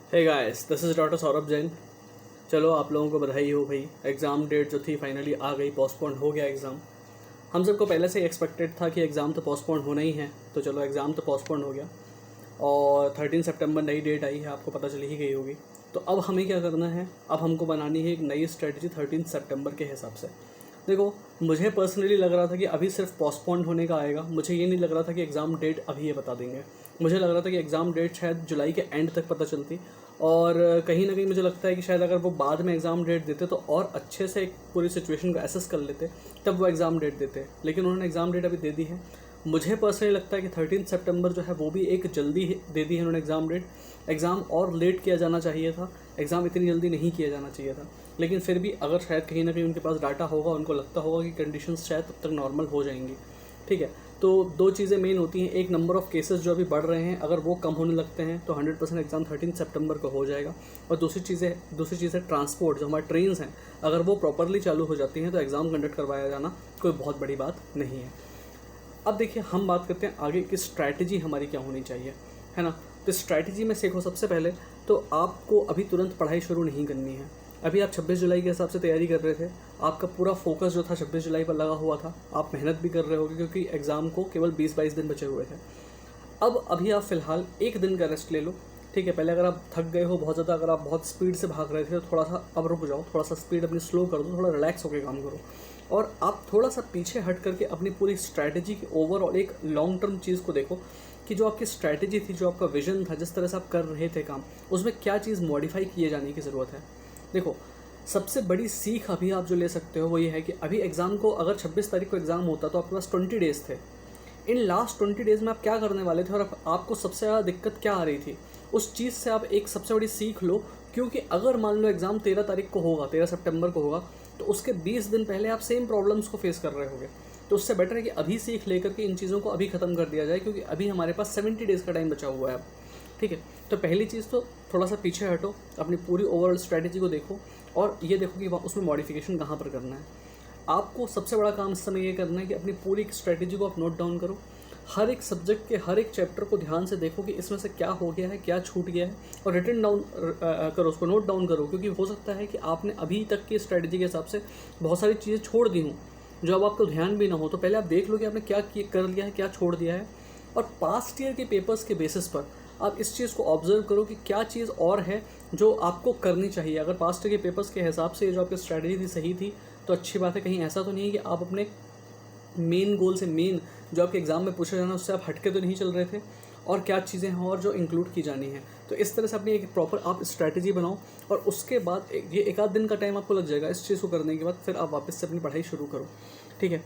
Hey guys, this is doctor Saurabh Jain. चलो आप लोगों को बधाई हो भाई, एग्ज़ाम डेट जो थी फाइनली आ गई, पोस्टपोन हो गया एग्ज़ाम। हम सबको पहले से ही एक्सपेक्टेड था कि एग्ज़ाम तो पोस्टपोन होना ही है, तो चलो एग्ज़ाम तो पोस्टपोन हो गया और 13 सितंबर नई डेट आई है, आपको पता चली ही गई होगी। तो अब हमें क्या करना है, अब हमको बनानी है एक नई स्ट्रेटजी 13 सितंबर के हिसाब से। देखो, मुझे पर्सनली लग रहा था कि अभी सिर्फ पोस्टपोन होने का आएगा, मुझे ये नहीं लग रहा था कि एग्ज़ाम डेट अभी ये बता देंगे। मुझे लग रहा था कि एग्ज़ाम डेट शायद जुलाई के एंड तक पता चलती, और कहीं ना कहीं मुझे लगता है कि शायद अगर वो बाद में एग्ज़ाम डेट देते तो और अच्छे से एक पूरी सिचुएशन को एसेस कर लेते, तब वो एग्ज़ाम डेट देते। लेकिन उन्होंने एग्ज़ाम डेट अभी दे दी है। मुझे पर्सनली लगता है कि 13 सितंबर जो है वो भी एक जल्दी दे दी है उन्होंने एग्ज़ाम डेट। एग्ज़ाम और लेट किया जाना चाहिए था, एग्ज़ाम इतनी जल्दी नहीं किया जाना चाहिए था। लेकिन फिर भी अगर शायद कहीं ना कहीं उनके पास डाटा होगा, उनको लगता होगा कि कंडीशंस शायद तब तक नॉर्मल हो जाएंगी। ठीक है, तो दो चीज़ें मेन होती हैं। एक, नंबर ऑफ़ केसेस जो अभी बढ़ रहे हैं, अगर वो कम होने लगते हैं तो 100% एग्ज़ाम 13 सितंबर को हो जाएगा। और दूसरी चीज़ है ट्रांसपोर्ट, जो हमारे ट्रेन्स हैं, अगर वो प्रॉपरली चालू हो जाती हैं तो एग्ज़ाम कंडक्ट करवाया जाना कोई बहुत बड़ी बात नहीं है। अब देखिए, हम बात करते हैं आगे की स्ट्रैटेजी हमारी क्या होनी चाहिए, है ना। तो स्ट्रैटेजी में सीखो, सबसे पहले तो आपको अभी तुरंत पढ़ाई शुरू नहीं करनी है। अभी आप 26 जुलाई के हिसाब से तैयारी कर रहे थे, आपका पूरा फोकस जो था 26 जुलाई पर लगा हुआ था, आप मेहनत भी कर रहे होगे क्योंकि एग्ज़ाम को केवल 20-22 दिन बचे हुए थे। अब अभी आप फ़िलहाल एक दिन का रेस्ट ले लो, ठीक है। पहले अगर आप थक गए हो बहुत ज़्यादा, अगर आप बहुत स्पीड से भाग रहे थे तो थोड़ा सा अब रुक जाओ, थोड़ा सा स्पीड अपनी स्लो कर दो, थोड़ा रिलैक्स होकर काम करो, और आप थोड़ा सा पीछे हट करके अपनी पूरी स्ट्रैटेजी की ओवरऑल एक लॉन्ग टर्म चीज़ को देखो कि जो आपकी स्ट्रैटेजी थी, जो आपका विजन था, जिस तरह से आप कर रहे थे काम, उसमें क्या चीज़ मॉडिफाई किए जाने की ज़रूरत है। देखो, सबसे बड़ी सीख अभी आप जो ले सकते हो वो ये है कि अभी एग्ज़ाम को, अगर 26 तारीख को एग्ज़ाम होता तो आपके पास 20 डेज़ थे। इन लास्ट 20 डेज़ में आप क्या करने वाले थे और आपको सबसे ज़्यादा दिक्कत क्या आ रही थी, उस चीज़ से आप एक सबसे बड़ी सीख लो। क्योंकि अगर मान लो एग्ज़ाम 13 तारीख को होगा, 13 सितंबर को होगा, तो उसके 20 दिन पहले आप सेम प्रॉब्लम्स को फेस कर रहे होगे। तो उससे बेटर है कि अभी सीख लेकर के इन चीज़ों को अभी ख़त्म कर दिया जाए, क्योंकि अभी हमारे पास 70 डेज़ का टाइम बचा हुआ है अब। ठीक है, तो पहली चीज़ तो थोड़ा सा पीछे हटो, अपनी पूरी ओवरऑल स्ट्रैटेजी को देखो और ये देखो कि उसमें मॉडिफिकेशन कहाँ पर करना है। आपको सबसे बड़ा काम इस समय ये करना है कि अपनी पूरी स्ट्रैटेजी को आप नोट डाउन करो। हर एक सब्जेक्ट के हर एक चैप्टर को ध्यान से देखो कि इसमें से क्या हो गया है, क्या छूट गया है, और रिटन डाउन करो, उसको नोट डाउन करो। क्योंकि हो सकता है कि आपने अभी तक की स्ट्रैटेजी के हिसाब से बहुत सारी चीज़ें छोड़ दी हों जो अब आपको ध्यान भी ना हो। तो पहले आप देख लो कि आपने क्या कर लिया है, क्या छोड़ दिया है, और पास्ट ईयर के पेपर्स के बेसिस पर आप इस चीज़ को ऑब्जर्व करो कि क्या चीज़ और है जो आपको करनी चाहिए। अगर पास्ट ईयर के पेपर्स के हिसाब से जो आपकी स्ट्रैटेजी थी सही थी तो अच्छी बात है। कहीं ऐसा तो नहीं है कि आप अपने मेन गोल से, मेन जो आपके एग्ज़ाम में पूछा जाना, उससे आप हटके तो नहीं चल रहे थे, और क्या चीज़ें हैं और जो इंक्लूड की जानी है। तो इस तरह से अपनी एक प्रॉपर आप स्ट्रैटेजी बनाओ, और उसके बाद ये एक आध दिन का टाइम आपको लग जाएगा इस चीज़ को करने के बाद, फिर आप वापस से अपनी पढ़ाई शुरू करो। ठीक है,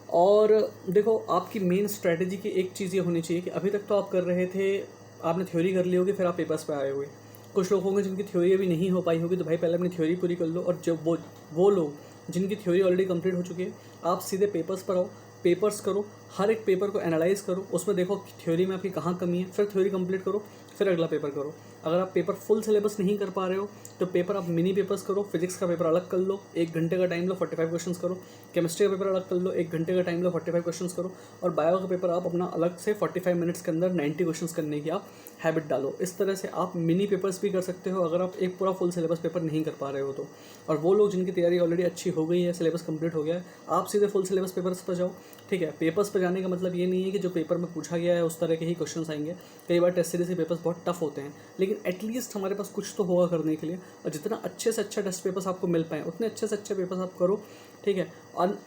और देखो, आपकी मेन स्ट्रैटेजी की एक चीज़ ये होनी चाहिए कि अभी तक तो आप कर रहे थे, आपने थ्योरी कर ली होगी, फिर आप पेपर्स पे आए होंगे। कुछ लोग होंगे जिनकी थ्योरी अभी नहीं हो पाई होगी, तो भाई पहले अपनी थ्योरी पूरी कर लो। और जब वो लोग जिनकी थ्योरी ऑलरेडी कंप्लीट हो चुकी है, आप सीधे पेपर्स पर आओ, पेपर्स करो, हर एक पेपर को एनालाइज करो, उसमें देखो थ्योरी में आपकी कहाँ कमी है, फिर थ्योरी कंप्लीट करो, फिर अगला पेपर करो। अगर आप पेपर फुल सिलेबस नहीं कर पा रहे हो तो पेपर आप मिनी पेपर्स करो। फिजिक्स का पेपर अलग कर लो, 1 घंटे का टाइम लो, 45 क्वेश्चंस करो। केमिस्ट्री का पेपर अलग कर लो, 1 घंटे का टाइम लो, 45 क्वेश्चंस करो। और बायो का पेपर आप अपना अलग से 45 मिनट्स के अंदर 90 क्वेश्चंस करने की आप हैबिट डालो। इस तरह से आप मिनी पेपर्स भी कर सकते हो अगर आप एक पूरा फुल सिलेबस पेपर नहीं कर पा रहे हो तो। और वो लोग जिनकी तैयारी ऑलरेडी अच्छी हो गई है, सिलेबस कंप्लीट हो गया है, आप सीधे फुल सिलेबस पेपर्स पर जाओ। ठीक है, पेपर्स पर जाने का मतलब ये नहीं है कि जो पेपर में पूछा गया है उस तरह के ही क्वेश्चंस आएंगे। कई बार टेस्ट सीरीज के पेपर्स बहुत टफ होते हैं, लेकिन एटलीस्ट हमारे पास कुछ तो होगा करने के लिए। और जितना अच्छे से अच्छा टेस्ट पेपर्स आपको मिल पाए, उतने अच्छे से अच्छे पेपर्स आप करो। ठीक है,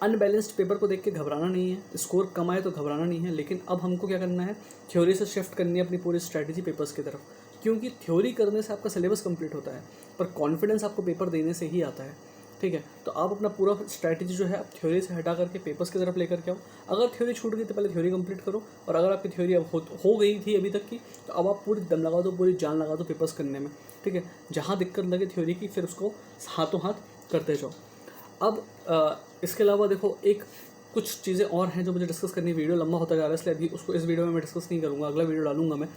अनबैलेंस्ड पेपर को देख के घबराना नहीं है, स्कोर कम आए तो घबराना नहीं है। लेकिन अब हमको क्या करना है, थ्योरी से शिफ्ट करनी है अपनी पूरी स्ट्रैटेजी पेपर्स की तरफ। क्योंकि थ्योरी करने से आपका सिलेबस कंप्लीट होता है, पर कॉन्फिडेंस आपको पेपर देने से ही आता है। ठीक है, तो आप अपना पूरा स्ट्रैटेजी जो है आप थ्योरी से हटा करके पेपर्स की तरफ लेकर के आओ। अगर थ्योरी छूट गई तो पहले थ्योरी कंप्लीट करो, और अगर आपकी थ्योरी अब हो गई थी अभी तक की, तो अब आप पूरी दम लगा दो, पूरी जान लगा दो पेपर्स करने में। ठीक है, जहाँ दिक्कत लगे थ्योरी की, फिर उसको हाथों हाथ करते जाओ। अब इसके अलावा देखो, एक कुछ चीज़ें और हैं जो मुझे डिस्कस करनी। वीडियो लंबा होता जा रहा है, इसलिए अभी उसको इस वीडियो में मैं डिस्कस नहीं करूँगा, अगला वीडियो डालूंगा मैं,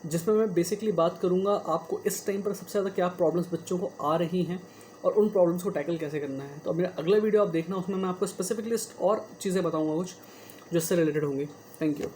जिसमें मैं बेसिकली बात करूँगा आपको इस टाइम पर सबसे ज़्यादा क्या प्रॉब्लम्स बच्चों को आ रही हैं और उन प्रॉब्लम्स को टैकल कैसे करना है। तो मेरा अगला वीडियो आप देखना, उसमें मैं आपको स्पेसिफिकली और चीज़ें बताऊँगा कुछ जो इससे रिलेटेड होंगी। Thank you.